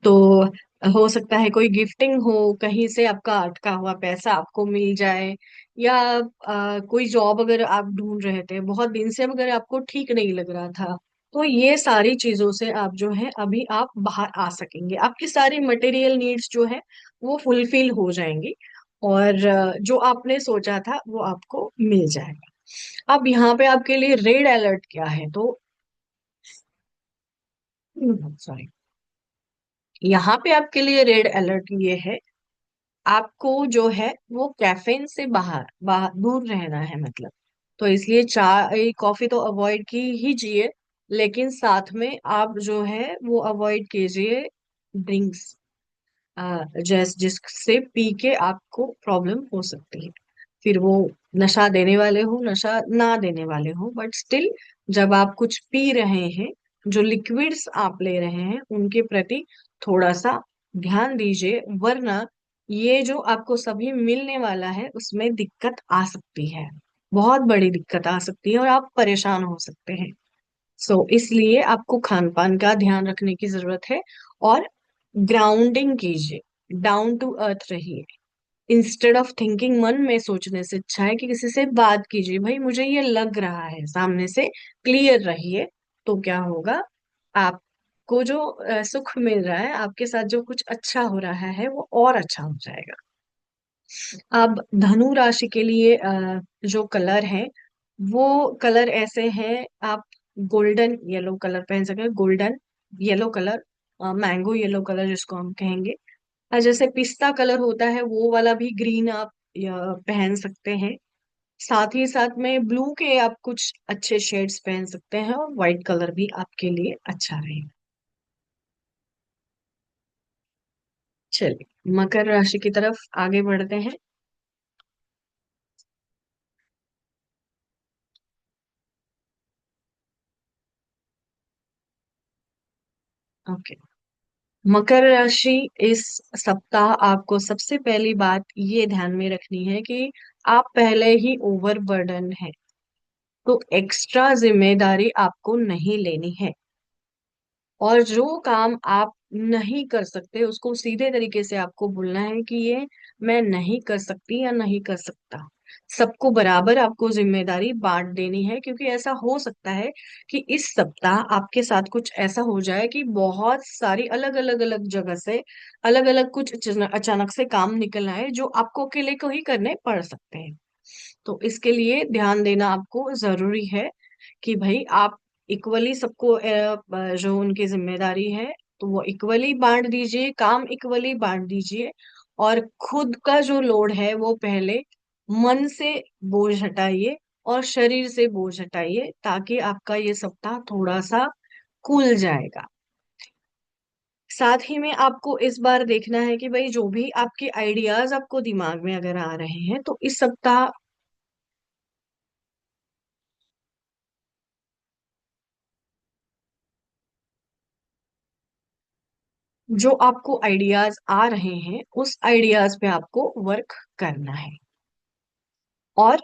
तो हो सकता है कोई गिफ्टिंग हो, कहीं से आपका अटका हुआ पैसा आपको मिल जाए, या कोई जॉब अगर आप ढूंढ रहे थे बहुत दिन से, अगर आपको ठीक नहीं लग रहा था, तो ये सारी चीजों से आप जो है अभी आप बाहर आ सकेंगे, आपकी सारी मटेरियल नीड्स जो है वो फुलफिल हो जाएंगी, और जो आपने सोचा था वो आपको मिल जाएगा। अब यहाँ पे आपके लिए रेड अलर्ट क्या है, तो सॉरी, यहाँ पे आपके लिए रेड अलर्ट ये है, आपको जो है वो कैफीन से बाहर बाहर दूर रहना है, मतलब तो इसलिए चाय कॉफी तो अवॉइड की ही जिए, लेकिन साथ में आप जो है वो अवॉइड कीजिए ड्रिंक्स, जिससे पी के आपको प्रॉब्लम हो सकती है। फिर वो नशा देने वाले हो नशा ना देने वाले हो, बट स्टिल जब आप कुछ पी रहे हैं, जो लिक्विड्स आप ले रहे हैं उनके प्रति थोड़ा सा ध्यान दीजिए, वरना ये जो आपको सभी मिलने वाला है उसमें दिक्कत आ सकती है, बहुत बड़ी दिक्कत आ सकती है और आप परेशान हो सकते हैं। इसलिए आपको खान पान का ध्यान रखने की जरूरत है, और ग्राउंडिंग कीजिए, डाउन टू अर्थ रहिए। इंस्टेड ऑफ थिंकिंग, मन में सोचने से अच्छा है कि किसी से बात कीजिए, भाई मुझे ये लग रहा है, सामने से क्लियर रहिए। तो क्या होगा, आपको जो सुख मिल रहा है, आपके साथ जो कुछ अच्छा हो रहा है वो और अच्छा हो जाएगा। अब धनु राशि के लिए जो कलर है, वो कलर ऐसे हैं, आप गोल्डन येलो कलर पहन सकते हैं, golden yellow colour, mango yellow colour जिसको हम कहेंगे, जैसे पिस्ता कलर होता है वो वाला भी ग्रीन आप पहन सकते हैं। साथ ही साथ में ब्लू के आप कुछ अच्छे शेड्स पहन सकते हैं, और व्हाइट कलर भी आपके लिए अच्छा रहेगा। चलिए मकर राशि की तरफ आगे बढ़ते हैं। ओके, मकर राशि, इस सप्ताह आपको सबसे पहली बात ये ध्यान में रखनी है कि आप पहले ही ओवरबर्डन है, तो एक्स्ट्रा जिम्मेदारी आपको नहीं लेनी है, और जो काम आप नहीं कर सकते उसको सीधे तरीके से आपको बोलना है कि ये मैं नहीं कर सकती या नहीं कर सकता। सबको बराबर आपको जिम्मेदारी बांट देनी है, क्योंकि ऐसा हो सकता है कि इस सप्ताह आपके साथ कुछ ऐसा हो जाए कि बहुत सारी अलग अलग अलग जगह से अलग अलग कुछ अचानक से काम निकल आए जो आपको अकेले को ही करने पड़ सकते हैं। तो इसके लिए ध्यान देना आपको जरूरी है कि भाई आप इक्वली सबको जो उनकी जिम्मेदारी है तो वो इक्वली बांट दीजिए, काम इक्वली बांट दीजिए, और खुद का जो लोड है वो पहले मन से बोझ हटाइए और शरीर से बोझ हटाइए, ताकि आपका ये सप्ताह थोड़ा सा खुल जाएगा। साथ ही में आपको इस बार देखना है कि भाई जो भी आपके आइडियाज आपको दिमाग में अगर आ रहे हैं, तो इस सप्ताह जो आपको आइडियाज आ रहे हैं उस आइडियाज पे आपको वर्क करना है, और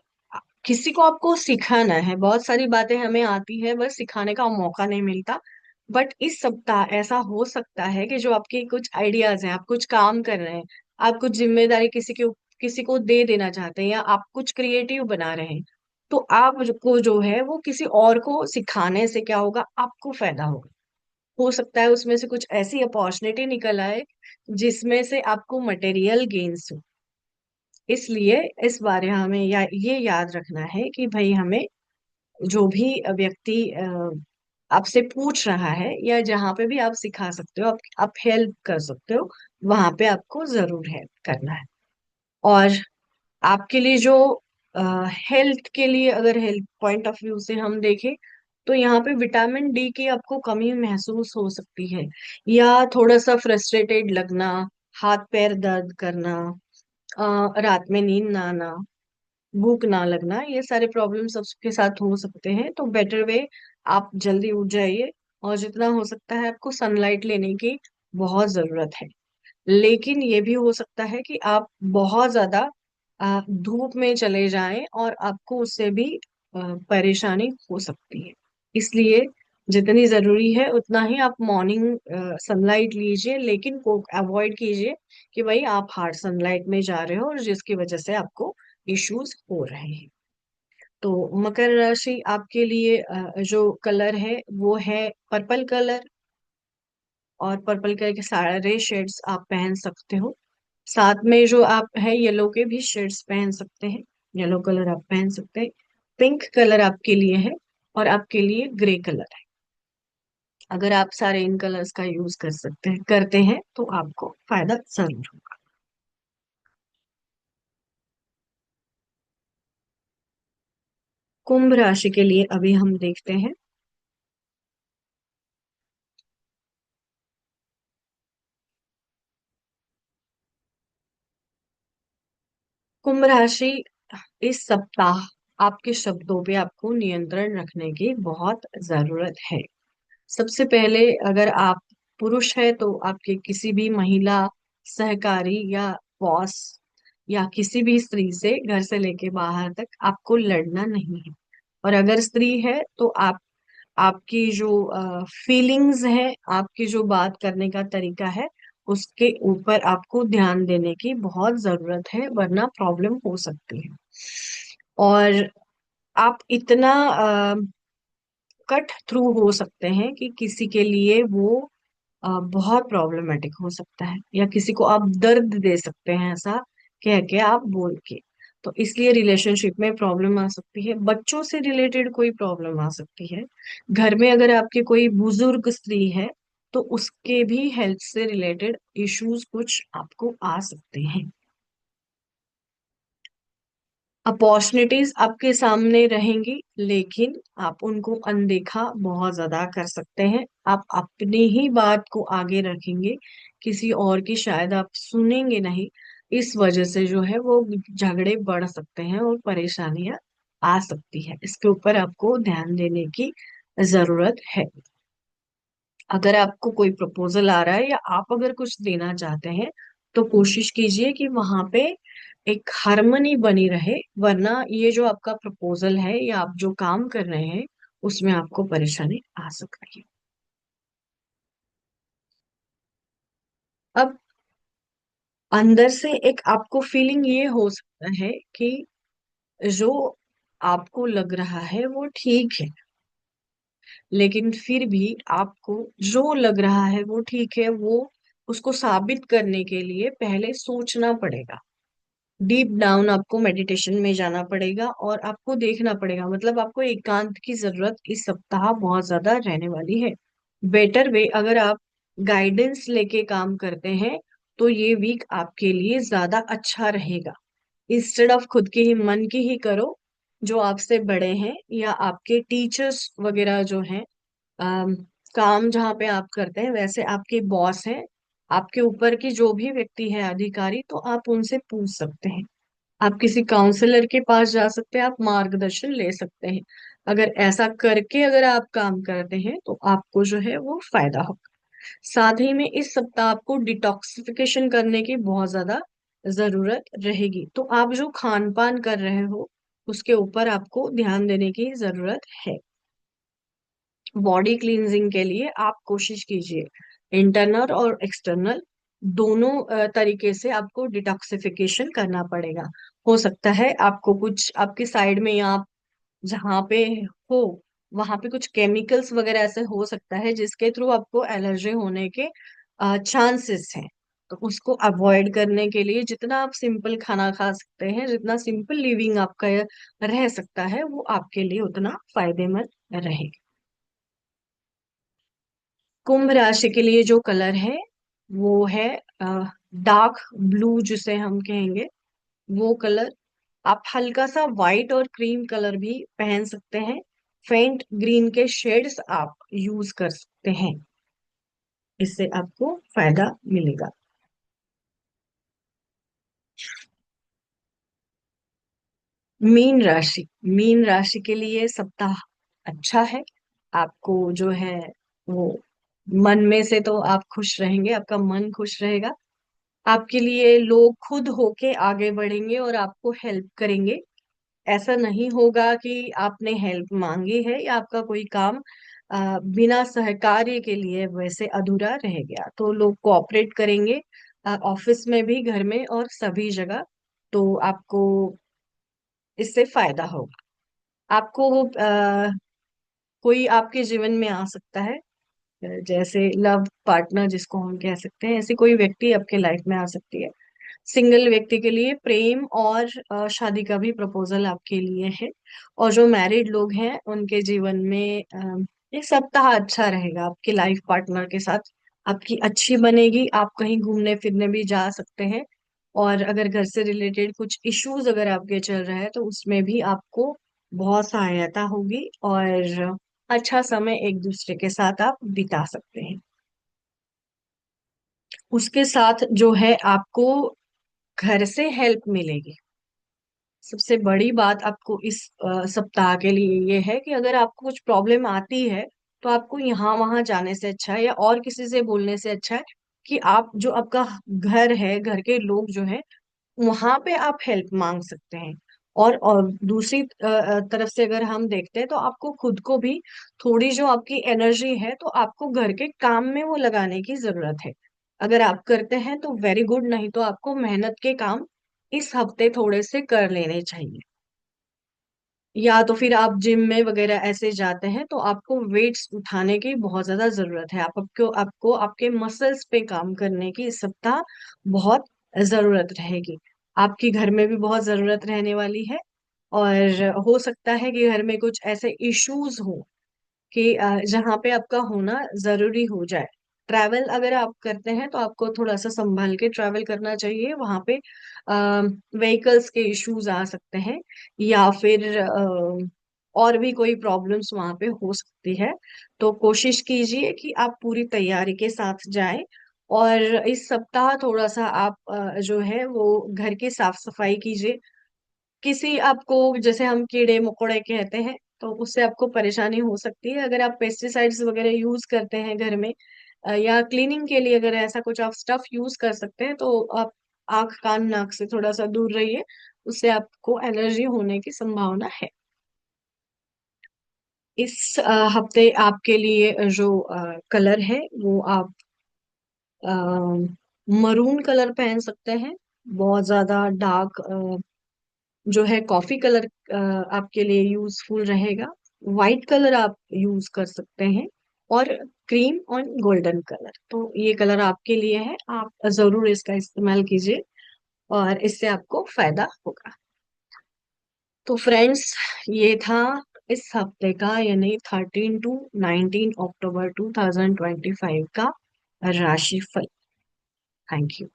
किसी को आपको सिखाना है। बहुत सारी बातें हमें आती है, बस सिखाने का मौका नहीं मिलता। बट इस सप्ताह ऐसा हो सकता है कि जो आपके कुछ आइडियाज हैं, आप कुछ काम कर रहे हैं, आप कुछ जिम्मेदारी किसी को दे देना चाहते हैं, या आप कुछ क्रिएटिव बना रहे हैं, तो आपको जो है वो किसी और को सिखाने से क्या होगा, आपको फायदा होगा। हो सकता है उसमें से कुछ ऐसी अपॉर्चुनिटी निकल आए जिसमें से आपको मटेरियल गेन्स हो। इसलिए इस बारे हमें ये याद रखना है कि भाई हमें जो भी व्यक्ति आपसे पूछ रहा है, या जहाँ पे भी आप सिखा सकते हो, आप हेल्प कर सकते हो, वहां पे आपको जरूर हेल्प करना है। और आपके लिए जो हेल्थ के लिए, अगर हेल्थ पॉइंट ऑफ व्यू से हम देखें, तो यहाँ पे विटामिन डी की आपको कमी महसूस हो सकती है, या थोड़ा सा फ्रस्ट्रेटेड लगना, हाथ पैर दर्द करना, रात में नींद ना आना, भूख ना लगना, ये सारे प्रॉब्लम सबके साथ हो सकते हैं। तो बेटर वे, आप जल्दी उठ जाइए, और जितना हो सकता है आपको सनलाइट लेने की बहुत जरूरत है। लेकिन ये भी हो सकता है कि आप बहुत ज्यादा धूप में चले जाएं और आपको उससे भी परेशानी हो सकती है। इसलिए जितनी जरूरी है उतना ही आप मॉर्निंग सनलाइट लीजिए, लेकिन को अवॉइड कीजिए कि भाई आप हार्ड सनलाइट में जा रहे हो और जिसकी वजह से आपको इश्यूज हो रहे हैं। तो मकर राशि आपके लिए जो कलर है वो है पर्पल कलर, और पर्पल कलर के सारे शेड्स आप पहन सकते हो। साथ में जो आप है येलो के भी शेड्स पहन सकते हैं, येलो कलर आप पहन सकते हैं। पिंक कलर आपके लिए है, और आपके लिए ग्रे कलर है। अगर आप सारे इन कलर्स का यूज कर सकते हैं करते हैं तो आपको फायदा जरूर होगा। कुंभ राशि के लिए अभी हम देखते हैं। कुंभ राशि, इस सप्ताह आपके शब्दों पे आपको नियंत्रण रखने की बहुत जरूरत है। सबसे पहले, अगर आप पुरुष है तो आपके किसी भी महिला, सहकारी या बॉस या किसी भी स्त्री से घर से लेके बाहर तक आपको लड़ना नहीं है। और अगर स्त्री है तो आप, आपकी जो फीलिंग्स है, आपकी जो बात करने का तरीका है, उसके ऊपर आपको ध्यान देने की बहुत जरूरत है, वरना प्रॉब्लम हो सकती है। और आप इतना कट थ्रू हो सकते हैं कि किसी के लिए वो बहुत प्रॉब्लमेटिक हो सकता है, या किसी को आप दर्द दे सकते हैं ऐसा कह के, आप बोल के। तो इसलिए रिलेशनशिप में प्रॉब्लम आ सकती है, बच्चों से रिलेटेड कोई प्रॉब्लम आ सकती है। घर में अगर आपके कोई बुजुर्ग स्त्री है तो उसके भी हेल्थ से रिलेटेड इश्यूज कुछ आपको आ सकते हैं। अपॉर्चुनिटीज आपके सामने रहेंगी, लेकिन आप उनको अनदेखा बहुत ज्यादा कर सकते हैं। आप अपनी ही बात को आगे रखेंगे, किसी और की शायद आप सुनेंगे नहीं। इस वजह से जो है वो झगड़े बढ़ सकते हैं और परेशानियां आ सकती है। इसके ऊपर आपको ध्यान देने की जरूरत है। अगर आपको कोई प्रपोजल आ रहा है या आप अगर कुछ देना चाहते हैं तो कोशिश कीजिए कि वहां पे एक हार्मनी बनी रहे, वरना ये जो आपका प्रपोजल है या आप जो काम कर रहे हैं उसमें आपको परेशानी आ सकती है। अब अंदर से एक आपको फीलिंग ये हो सकता है कि जो आपको लग रहा है वो ठीक है, लेकिन फिर भी आपको जो लग रहा है वो ठीक है, वो उसको साबित करने के लिए पहले सोचना पड़ेगा। डीप डाउन आपको मेडिटेशन में जाना पड़ेगा और आपको देखना पड़ेगा, मतलब आपको एकांत की जरूरत इस सप्ताह बहुत ज्यादा रहने वाली है। बेटर वे, अगर आप गाइडेंस लेके काम करते हैं तो ये वीक आपके लिए ज्यादा अच्छा रहेगा। इंस्टेड ऑफ खुद के ही मन की ही करो, जो आपसे बड़े हैं या आपके टीचर्स वगैरह जो हैं, अम, काम जहाँ पे आप करते हैं वैसे आपके बॉस हैं, आपके ऊपर की जो भी व्यक्ति है अधिकारी, तो आप उनसे पूछ सकते हैं। आप किसी काउंसलर के पास जा सकते हैं, आप मार्गदर्शन ले सकते हैं। अगर ऐसा करके अगर आप काम करते हैं तो आपको जो है वो फायदा होगा। साथ ही में इस सप्ताह आपको डिटॉक्सिफिकेशन करने की बहुत ज्यादा जरूरत रहेगी, तो आप जो खान पान कर रहे हो उसके ऊपर आपको ध्यान देने की जरूरत है। बॉडी क्लींजिंग के लिए आप कोशिश कीजिए, इंटरनल और एक्सटर्नल दोनों तरीके से आपको डिटॉक्सिफिकेशन करना पड़ेगा। हो सकता है आपको कुछ आपके साइड में या आप जहाँ पे हो वहां पे कुछ केमिकल्स वगैरह ऐसे हो सकता है जिसके थ्रू आपको एलर्जी होने के चांसेस हैं। तो उसको अवॉइड करने के लिए जितना आप सिंपल खाना खा सकते हैं, जितना सिंपल लिविंग आपका रह सकता है, वो आपके लिए उतना फायदेमंद रहेगा। कुंभ राशि के लिए जो कलर है वो है डार्क ब्लू, जिसे हम कहेंगे वो कलर। आप हल्का सा व्हाइट और क्रीम कलर भी पहन सकते हैं। फेंट ग्रीन के शेड्स आप यूज कर सकते हैं, इससे आपको फायदा मिलेगा। मीन राशि, मीन राशि के लिए सप्ताह अच्छा है। आपको जो है वो मन में से तो आप खुश रहेंगे, आपका मन खुश रहेगा। आपके लिए लोग खुद होके आगे बढ़ेंगे और आपको हेल्प करेंगे। ऐसा नहीं होगा कि आपने हेल्प मांगी है या आपका कोई काम बिना सहकार्य के लिए वैसे अधूरा रह गया। तो लोग कोऑपरेट करेंगे, ऑफिस में भी, घर में और सभी जगह। तो आपको इससे फायदा होगा। आपको कोई आपके जीवन में आ सकता है, जैसे लव पार्टनर जिसको हम कह सकते हैं, ऐसी कोई व्यक्ति आपके लाइफ में आ सकती है। सिंगल व्यक्ति के लिए प्रेम और शादी का भी प्रपोजल आपके लिए है। और जो मैरिड लोग हैं उनके जीवन में एक सप्ताह अच्छा रहेगा आपके लाइफ पार्टनर के साथ। आपकी अच्छी बनेगी, आप कहीं घूमने फिरने भी जा सकते हैं। और अगर घर से रिलेटेड कुछ इश्यूज अगर आपके चल रहे हैं तो उसमें भी आपको बहुत सहायता होगी, और अच्छा समय एक दूसरे के साथ आप बिता सकते हैं। उसके साथ जो है आपको घर से हेल्प मिलेगी। सबसे बड़ी बात आपको इस सप्ताह के लिए ये है कि अगर आपको कुछ प्रॉब्लम आती है तो आपको यहाँ वहां जाने से अच्छा है या और किसी से बोलने से अच्छा है कि आप जो आपका घर है, घर के लोग जो है, वहां पे आप हेल्प मांग सकते हैं। और दूसरी तरफ से अगर हम देखते हैं तो आपको खुद को भी थोड़ी जो आपकी एनर्जी है तो आपको घर के काम में वो लगाने की जरूरत है। अगर आप करते हैं तो वेरी गुड, नहीं तो आपको मेहनत के काम इस हफ्ते थोड़े से कर लेने चाहिए। या तो फिर आप जिम में वगैरह ऐसे जाते हैं तो आपको वेट्स उठाने की बहुत ज्यादा जरूरत है। आपको आपको आपके मसल्स पे काम करने की इस सप्ताह बहुत जरूरत रहेगी। आपकी घर में भी बहुत जरूरत रहने वाली है। और हो सकता है कि घर में कुछ ऐसे इश्यूज हो कि जहाँ पे आपका होना जरूरी हो जाए। ट्रैवल अगर आप करते हैं तो आपको थोड़ा सा संभाल के ट्रैवल करना चाहिए। वहाँ पे व्हीकल्स के इश्यूज आ सकते हैं, या फिर और भी कोई प्रॉब्लम्स वहाँ पे हो सकती है। तो कोशिश कीजिए कि आप पूरी तैयारी के साथ जाएं। और इस सप्ताह थोड़ा सा आप जो है वो घर की साफ सफाई कीजिए। किसी आपको, जैसे हम कीड़े मकोड़े कहते हैं, तो उससे आपको परेशानी हो सकती है अगर आप पेस्टिसाइड्स वगैरह यूज करते हैं घर में। या क्लीनिंग के लिए अगर ऐसा कुछ आप स्टफ यूज कर सकते हैं तो आप आंख कान नाक से थोड़ा सा दूर रहिए। उससे आपको एलर्जी होने की संभावना है। इस हफ्ते आपके लिए जो कलर है वो आप मरून कलर पहन सकते हैं। बहुत ज्यादा डार्क जो है कॉफी कलर आपके लिए यूजफुल रहेगा। वाइट कलर आप यूज कर सकते हैं। और क्रीम और गोल्डन कलर, तो ये कलर आपके लिए है, आप जरूर इसका इस्तेमाल कीजिए और इससे आपको फायदा होगा। तो फ्रेंड्स, ये था इस हफ्ते का, यानी 13 to 19 अक्टूबर 2025 का राशिफल। Thank you.